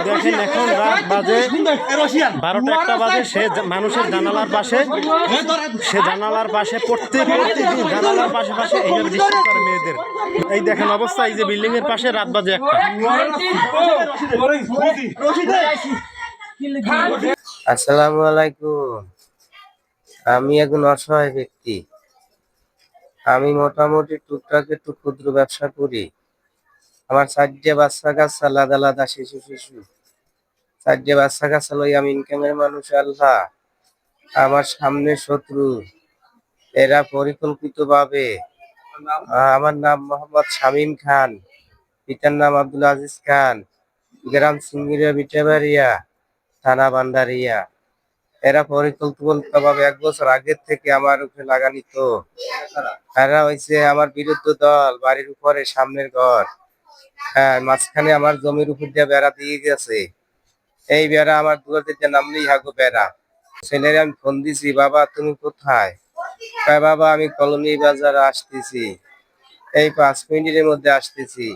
দেখেন এখন রাত বাজে 12টা 1টা বাজে, সে মানুষের জানালার পাশে, সে জানালার পাশে প্রত্যেকদিন জানালার পাশে পাশে এইভাবে ডিস্টার্ব করে মেয়েদের। এই দেখেন অবস্থা, এই যে বিল্ডিং এর পাশে রাত বাজে 1টা। আসসালামু আলাইকুম। আমি একজন অসহায় ব্যক্তি। আমি মোটামুটি টুকটাক একটু ক্ষুদ্র ব্যবসা করি। আমার 4টে বাচ্চা কাচ্চা, আলাদা আলাদা শিশু 4টে বাচ্চা কাচ্চা লই আমি ইনকামের মানুষ। আল্লাহ আমার সামনে শত্রু, এরা পরিকল্পিত ভাবে। আমার নাম মোহাম্মদ শামীম খান, পিতার নাম আব্দুল আজিজ খান, গ্রাম সিঙ্গিরা বিটাবাড়িয়া, থানা ভান্ডারিয়া। এরা পরিকল্পিত ভাবে 1 বছর আগের থেকে আমার উপরে লাগানিত। এরা হয়েছে আমার বিরুদ্ধ দল। বাড়ির উপরে সামনের ঘর, হ্যাঁ, মাঝখানে আমার জমির উপর দিয়ে বেড়া দিয়ে গেছে। এই বেড়া আমার দুয়ার দিয়ে নামলেই হাগো বেড়া। ছেলেরা আমি ফোন দিছি, বাবা তুমি কোথায়? বাবা আমি কলোনি বাজারে আসতেছি, এই 5 মিনিটের মধ্যে আসতেছি।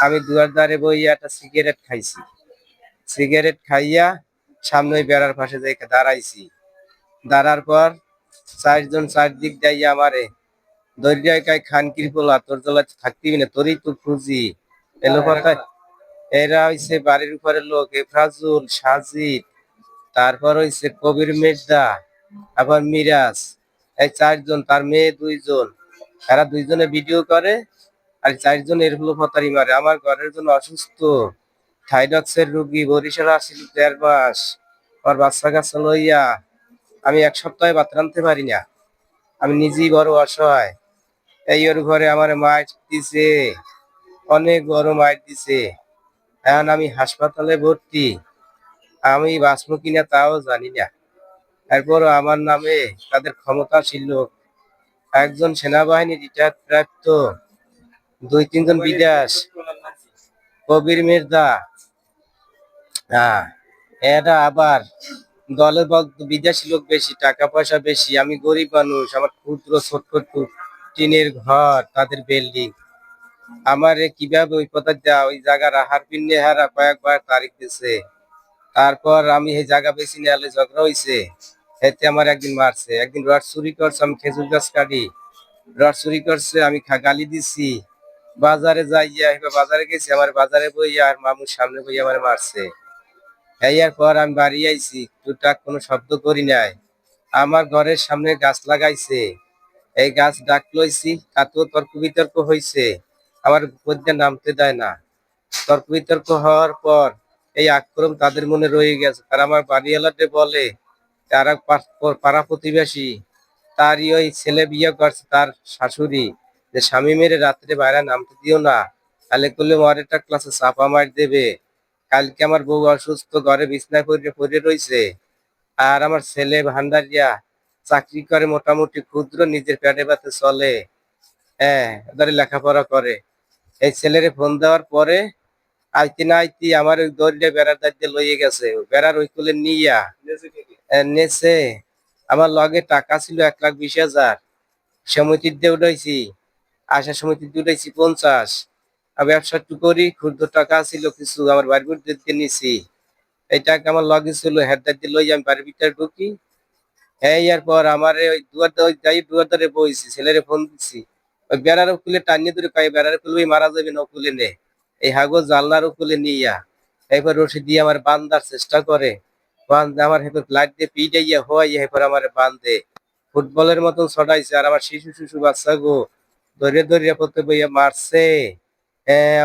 আমি দুয়ার দ্বারে বইয়া একটা সিগারেট খাইছি। সিগারেট খাইয়া সামনে বেড়ার পাশে যাই দাঁড়াইছি। দাঁড়ার পর 4 জন 4 দিক যাইয়া আমারে দরিয়ায় কাই খানকির পোলা, তোর জলা থাকতিবি না, তোরই তো খুঁজি। এলো কথায় এরা হইছে বাড়ির উপরের লোক, এফরাজুল, সাজিদ, তারপর হইছে কবির মির্জা, আবার মিরাজ। এই 4 জন, তার মেয়ে 2 জন। এরা 2 জনে ভিডিও করে আর 4 জন এর হলো ফতারি মারে। আমার ঘরের জন্য অসুস্থ, থাইরয়েডের রোগী, বরিশাল আসছিল 1.5 মাস। আমার বাচ্চা কাচ্চা লইয়া আমি 1 সপ্তাহে ভাত রাঁধতে পারি না। আমি নিজেই বড় অসহায়। এই ওর ঘরে আমার মাইর দিছে, অনেক বড় মাইর দিছে। এখন আমি হাসপাতালে ভর্তি। আমি বাঁচবো কিনা তাও জানি না। এরপর আমার নামে তাদের ক্ষমতাশীল লোক, একজন সেনাবাহিনী রিটায়ার্ড প্রাপ্ত, 2-3 জন বিদেশ, কবির মির্জা, হ্যাঁ, এরা আবার দলে বল বিদেশি লোক বেশি, টাকা পয়সা বেশি। আমি গরিব মানুষ, আমার ক্ষুদ্র ছোট্ট টিনের ঘর, তাদের বিল্ডিং। আমারে কিভাবে ওই কথা দেওয়া, ওই জায়গা রাহার পিন্নে হারা কয়েকবার তারিখ দিছে। তারপর আমি এই জায়গা বেশি নিয়ে ঝগড়া হয়েছে, এতে আমার একদিন মারছে। একদিন রড চুরি করছে, আমি খেজুর গাছ কাটি, রড চুরি করছে, আমি গালি দিছি। বাজারে যাইয়া এবার বাজারে গেছি, আমার বাজারে বইয়া আর মামুর সামনে বইয়া আমার মারছে। এর পর আমি বাড়ি আইছি, টুকটাক কোনো শব্দ করি নাই। আমার ঘরের সামনে গাছ লাগাইছে, এই গাছ ডাক লইছি, তাতেও তর্ক বিতর্ক হয়েছে। আমার পদ্মা নামতে দেয় না। তর্ক বিতর্ক হওয়ার পর এই আক্রমণ তাদের মনে রয়ে গেছে। তারা আমার বাড়িওয়ালাতে বলে, তারা পাড়া প্রতিবেশী, তারই ওই ছেলে বিয়ে করছে, তার শাশুড়ি, যে স্বামী মেরে রাত্রে বাইরে নামতে দিও না, তাহলে করলে একটা ক্লাসে চাপা মার দেবে। কালকে আমার বউ অসুস্থ, ঘরে বিছনায় পড়ে রয়েছে। আর আমার ছেলে ভান্ডারিয়া চাকরি করে, মোটামুটি ক্ষুদ্র, নিজের পেটে ব্যথা চলে, হ্যাঁ, ধরে লেখাপড়া করে। এই ছেলেরে ফোন দেওয়ার পরে আইতি না আইতি আমার ওই দড়িটা বেড়ার দায়িত্বে লইয়ে গেছে। বেড়ার ওই কুলে নিয়া নেছে। আমার লগে টাকা ছিল 1,20,000, সমিতির দিয়ে উঠাইছি, আশা সমিতির দিয়ে উঠাইছি 50। আর ব্যবসা একটু করি, ক্ষুদ্র টাকা ছিল কিছু, আমার বাড়ির দিয়ে নিছি। এই টাকা আমার লগে ছিল, হেড দায়িত্বে লই আমি বাড়ির ভিতরে ঢুকি। এই আর পর আমার ওই দুয়ার দ্বারে বইছি, ছেলেরে ফোন দিচ্ছি। ওই বেড়ার কুলে টানিয়ে ধরে কয় বেড়ার কুলে মারা যাবে না, কুলে নে। এই হাগো জানলার কুলে নিয়া এরপর রশি দিয়ে আমার বান্ধার চেষ্টা করে। আমার হেপর লাইট দিয়ে পিটাইয়া হওয়াই হেপর আমার বান্ধে, ফুটবলের মতন ছড়াইছে। আর আমার শিশু শিশু বাচ্চা গো ধরে ধরে পড়তে বইয়া মারছে।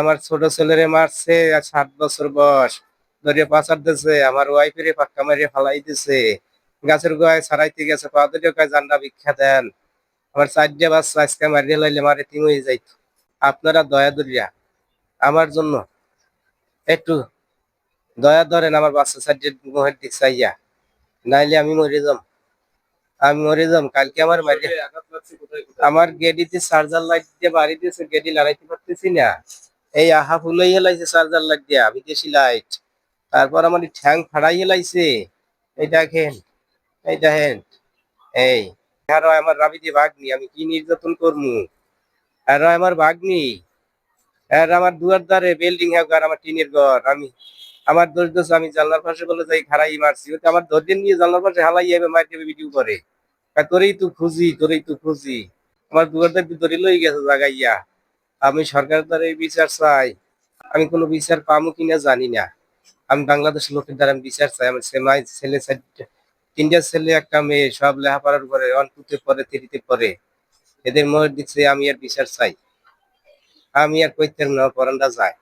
আমার ছোট ছেলেরে মারছে, আর 7 বছর বয়স, ধরে পাচার দিছে। আমার ওয়াইফের পাক্কা মারিয়ে ফালাই দিছে, গাছের গোয়ায় ছাড়াইতে গেছে, পা ধরে কয় জান্ডা ভিক্ষা দেন। আমার 4টে বাচ্চা আজকে মারিয়ে লাইলে মারে তিন হয়ে যাইত। আপনারা দয়া দরিয়া আমার জন্য একটু দয়া ধরেন, আমার বাচ্চা 4টে মুখের দিক চাইয়া, নাইলে আমি মরে যাম। আমি মরে যাম কালকে। আমার আমার গেডিতে চার্জার লাইট দিয়ে বাড়ি দিয়েছে, গেডি লাগাইতে পারতেছি না। এই আহা ফুলাই হেলাইছে চার্জার লাইট দিয়া, বিদেশি লাইট। তারপর আমার ঠ্যাং ফাড়াই হেলাইছে। এই দেখেন, এই দেখেন, এই আরো আমার রাবিদি ভাগ্নি, আমি কি নির্যাতন করবো। আরো আমার ভাগ্নি, আর আমার দুয়ার দ্বারে বিল্ডিং, আর আমার টিনের ঘর। আমি আমার দোষ দোষ আমি জানলার পাশে বলে যাই খারাই মারছি, ওতে আমার ধৈর্য নিয়ে জানলার পাশে হালাই যাবে মার দেবে ভিডিও করে। তোরেই তো খুঁজি আমার দুয়ারদের ধরে লই গেছে জাগাইয়া। আমি সরকারের দ্বারা এই বিচার চাই। আমি কোনো বিচার পাবো কিনা জানি না। আমি বাংলাদেশের লোকের দ্বারা আমি বিচার চাই। আমার ছেলে তিনটা ছেলে একটা মেয়ে, সব লেখাপড়ার পরে 1 2 পরে 3 পরে। এদের মধ্যে দিচ্ছে আমি আর বিচার চাই। আমি আর কইতে না পরানটা যায়।